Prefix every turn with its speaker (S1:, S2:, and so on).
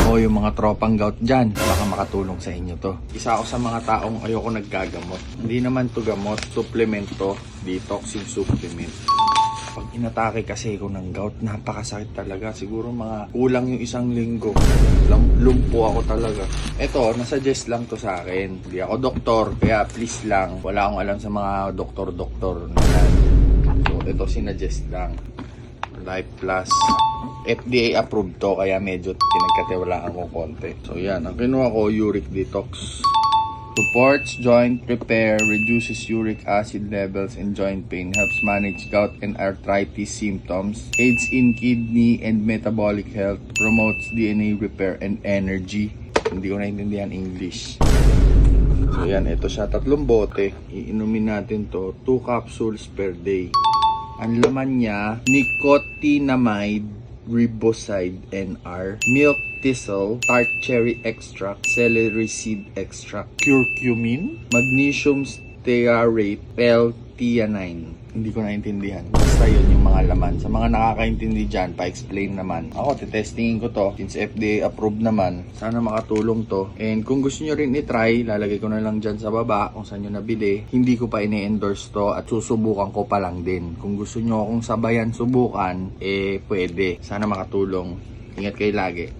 S1: O yung mga tropang gout dyan, baka makatulong sa inyo to. Isa ako sa mga taong ayoko naggagamot. Hindi naman to gamot, supplement to, detoxing supplement. Pag inatake kasi ako ng gout, napakasakit talaga. Siguro mga kulang yung isang linggo. Lumpo ako talaga. Ito, nasuggest lang to sa akin. Hindi ako doktor, kaya please lang. Wala akong alam sa mga doktor-doktor na yan. So, ito sinuggest lang. Life Plus. FDA approved to, kaya medyo pinagkatiwalaan ko konti. So, yan. Ang kinuha ko, uric detox. Supports joint repair, reduces uric acid levels and joint pain, helps manage gout and arthritis symptoms, aids in kidney and metabolic health, promotes DNA repair and energy. Hindi ko naintindihan English. So yan, ito siya, 3 bote. Iinumin natin to, 2 capsules per day. Ang laman niya, nicotinamide riboside NR, milk thistle, tart cherry extract, celery seed extract, curcumin, magnesium stearate, L-theanine. Hindi ko naintindihan. Basta yun yung mga laman. Sa mga nakakaintindi dyan, pa-explain naman. Ako, titestingin ko to. Since FDA approved naman, sana makatulong to. And kung gusto nyo rin i-try, lalagay ko na lang dyan sa baba kung saan nyo nabili. Hindi ko pa ini-endorse to at susubukan ko pa lang din. Kung gusto nyo akong sabayan subukan, pwede. Sana makatulong. Ingat kayo lagi.